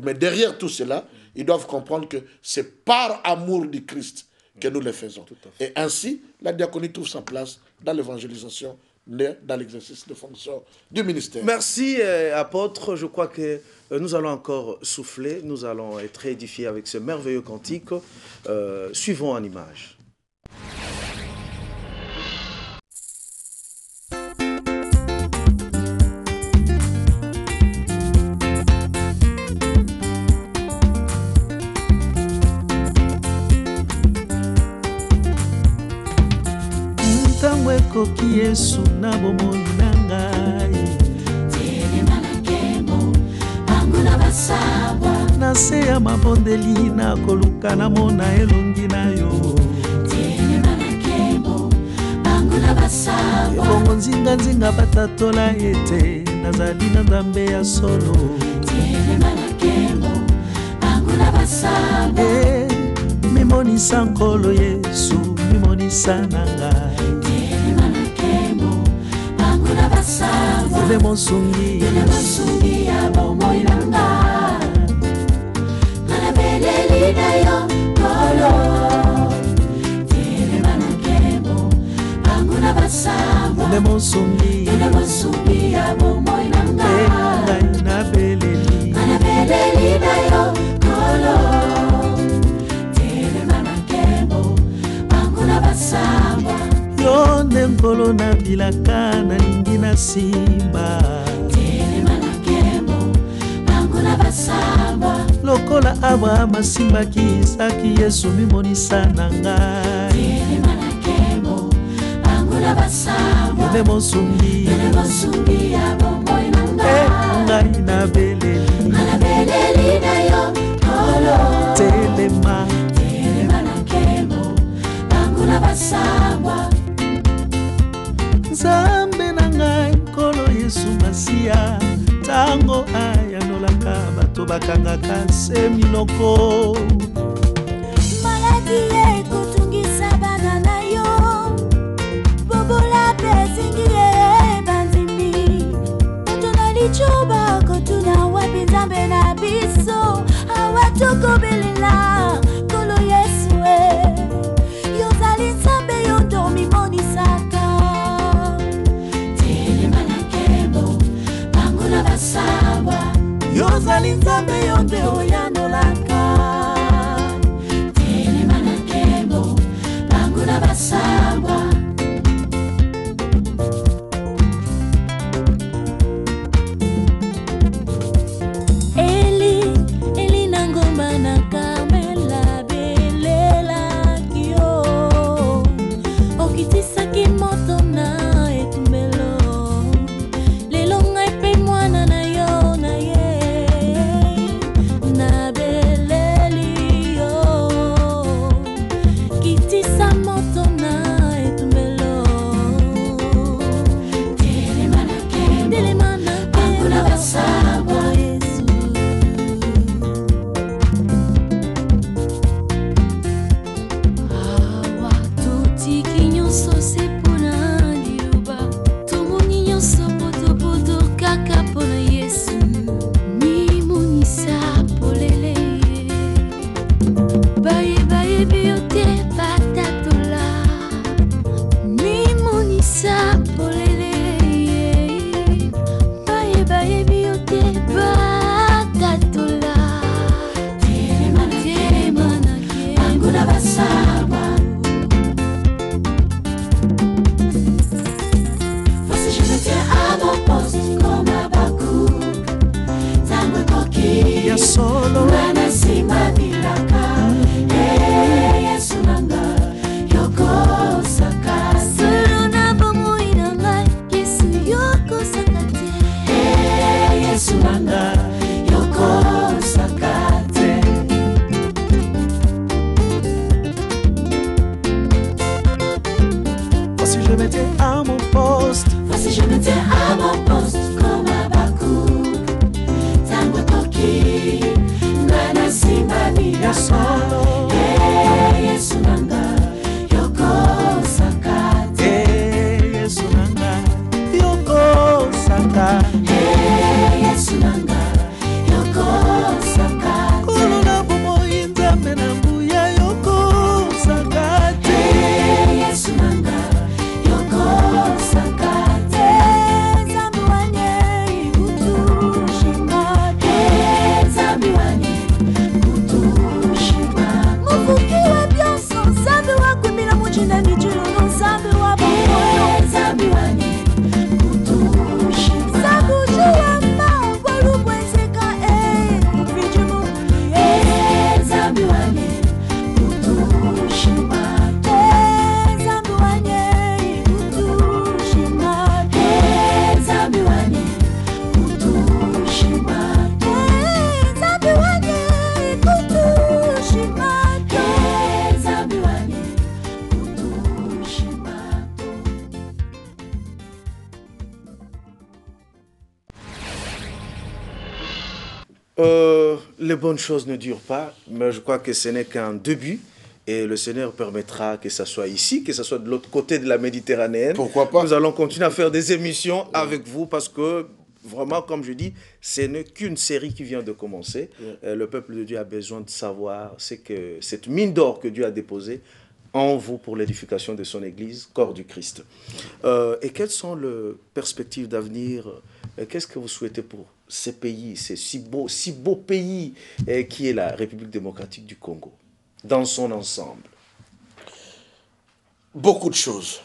Mais derrière tout cela, ils doivent comprendre que c'est par amour du Christ que nous le faisons. Et ainsi, la diaconie trouve sa place dans l'évangélisation, dans l'exercice de fonction du ministère. Merci, apôtre. Je crois que nous allons encore souffler, nous allons être édifiés avec ce merveilleux cantique. Suivons en image. Koki Yesu na bomoi na ngai Telema na nkembo bango na basabwa na se ya mabondeli na koluka na mona elongi na yo Telema na nkembo bango na basabwa ebongo nzinga batatola ete nazali na nzambe ya solo Telema na nkembo bango na basabwa mimonisa nkolo Yesu mimonisa na ngai Ele monsungi ya bomoi na nga Nana beleli na yo kolo Telema na nkembo bango na basabwa Ele monsungi ya bomoi na nga Nana beleli na yo kolo Telema na nkembo bango na basabwa Yo nde nkolo na bilaka na lingi na simba Telema na nkembo bango na basabwa lokola Abraham asimbaki Isaki Yesu mimonisa na ngai Telema na nkembo bango na basabwa Nde monsungi ya bomoi na ngai na beleli na yo kolo Telema na nkembo bango na basabwa Nzambe na ngai nkolo Yesu Masiya tango ayanolaka bato bakangaka se minoko maladi ekotungisa bana na yo bobola mpe ezingi ebandimi moto na licuba kotuna wapi nzambe na biso awa tokobelela nkolo Yesu yozali nzambe yo ndo mimonisaka yozali nzambe yo nde oyanolaka Telema na nkembo bango na basabwa Eli na ngomba na Karmela belelaki yo okitisaki moto na etumbelo lelo ngai mpe mwana na yo na ye na beleli yo kitisa moto na etumbelo Telema na nkembo bango na basabwa Yesu awa totiki nyonso se mpona liloba tomoni nyonso potopoto kaka mpona Yesu mimonisa polele bayebi yo te batatola mimonisa polele bayebi yo te batatola Telema na nkembo bango na basabwa Voici je me tiens à mon poste comme Habakkuk Tango koki ya solo Nana simba bilaka les bonnes choses ne durent pas, mais je crois que ce n'est qu'un début. Et le Seigneur permettra que ce soit ici, que ce soit de l'autre côté de la Méditerranée. Pourquoi pas? Nous allons continuer à faire des émissions avec vous parce que, vraiment, comme je dis, ce n'est qu'une série qui vient de commencer. Le peuple de Dieu a besoin de savoir ce que cette mine d'or que Dieu a déposée en vous pour l'édification de son Église, corps du Christ. Et quelles sont les perspectives d'avenir? Qu'est-ce que vous souhaitez pour ces pays, ces si beau pays qui est la République démocratique du Congo, dans son ensemble? Beaucoup de choses.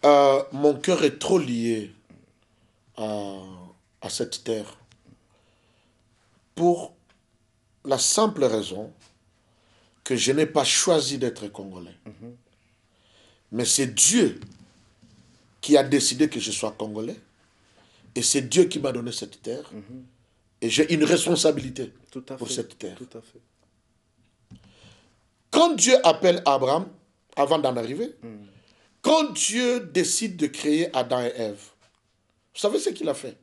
Mon cœur est trop lié à cette terre pour la simple raison que je n'ai pas choisi d'être congolais. Mais c'est Dieu qui a décidé que je sois congolais. Et c'est Dieu qui m'a donné cette terre. Et j'ai une responsabilité pour cette terre. Tout à fait. Quand Dieu appelle Abraham, avant d'en arriver, quand Dieu décide de créer Adam et Ève, vous savez ce qu'il a fait?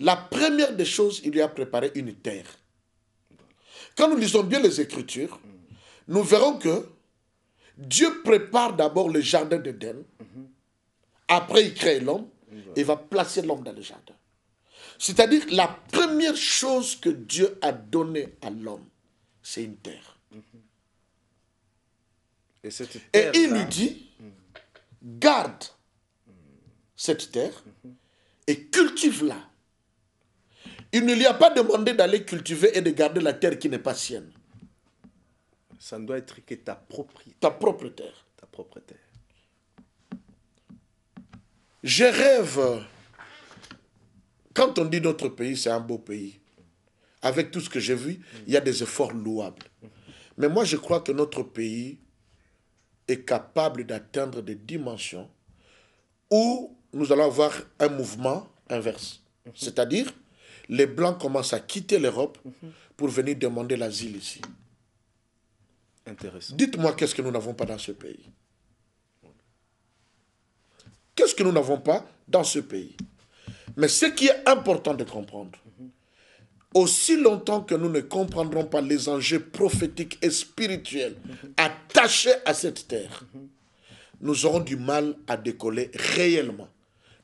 La première des choses, il lui a préparé une terre. Quand nous lisons bien les Écritures, nous verrons que Dieu prépare d'abord le jardin d'Éden, après il crée l'homme, et va placer l'homme dans le jardin. C'est-à-dire, la première chose que Dieu a donnée à l'homme, c'est une terre. Et il lui dit, garde cette terre et cultive-la. Il ne lui a pas demandé d'aller cultiver et de garder la terre qui n'est pas sienne. Ça ne doit être que ta propre terre. Ta propre terre. Je rêve, quand on dit notre pays, c'est un beau pays. Avec tout ce que j'ai vu, il y a des efforts louables. Mais moi, je crois que notre pays est capable d'atteindre des dimensions où nous allons avoir un mouvement inverse. C'est-à-dire, les Blancs commencent à quitter l'Europe pour venir demander l'asile ici. Intéressant. Dites-moi, qu'est-ce que nous n'avons pas dans ce pays? Qu'est-ce que nous n'avons pas dans ce pays? Mais ce qui est important de comprendre, aussi longtemps que nous ne comprendrons pas les enjeux prophétiques et spirituels attachés à cette terre, nous aurons du mal à décoller réellement.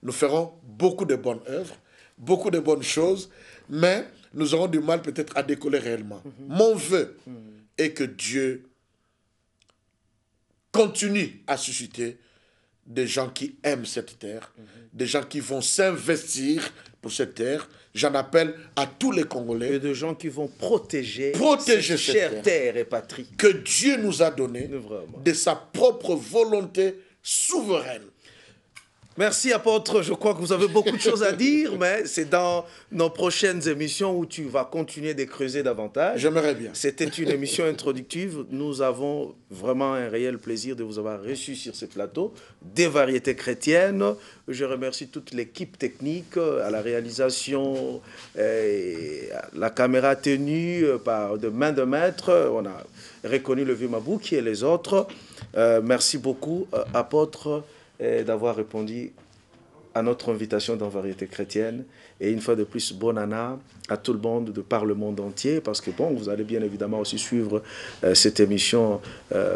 Nous ferons beaucoup de bonnes œuvres, beaucoup de bonnes choses, mais nous aurons du mal peut-être à décoller réellement. Mon vœu est que Dieu continue à susciter des gens qui aiment cette terre, des gens qui vont s'investir pour cette terre. J'en appelle à tous les Congolais. Et des gens qui vont protéger cette chère terre et patrie que Dieu nous a donnée de sa propre volonté souveraine. Merci, apôtre. Je crois que vous avez beaucoup de choses à dire, mais c'est dans nos prochaines émissions où tu vas continuer de creuser davantage. J'aimerais bien. C'était une émission introductive. Nous avons vraiment un réel plaisir de vous avoir reçu sur ce plateau des variétés chrétiennes. Je remercie toute l'équipe technique, à la réalisation, la caméra tenue par de main de maître. On a reconnu le vieux Mabouki et les autres. Merci beaucoup, apôtre, d'avoir répondu à notre invitation dans Variété chrétienne. Et une fois de plus, bonne année à tout le monde de par le monde entier, parce que bon, vous allez bien évidemment aussi suivre cette émission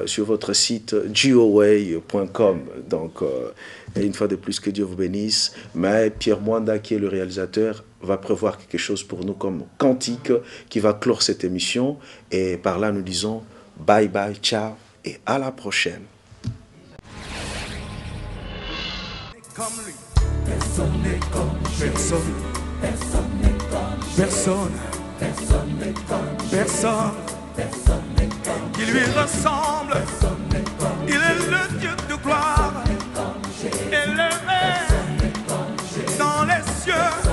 sur votre site geoway.com. Donc, et une fois de plus, que Dieu vous bénisse. Mais Pierre Mwanda, qui est le réalisateur, va prévoir quelque chose pour nous comme cantique qui va clore cette émission. Et par là, nous disons bye bye, ciao et à la prochaine. Comme lui. Personne n'est comme personne. Personne n'est comme personne. Personne n'est comme personne. Personne n'est comme qui lui ressemble. Personne n'est comme il est le Dieu de gloire. Élevé dans les cieux.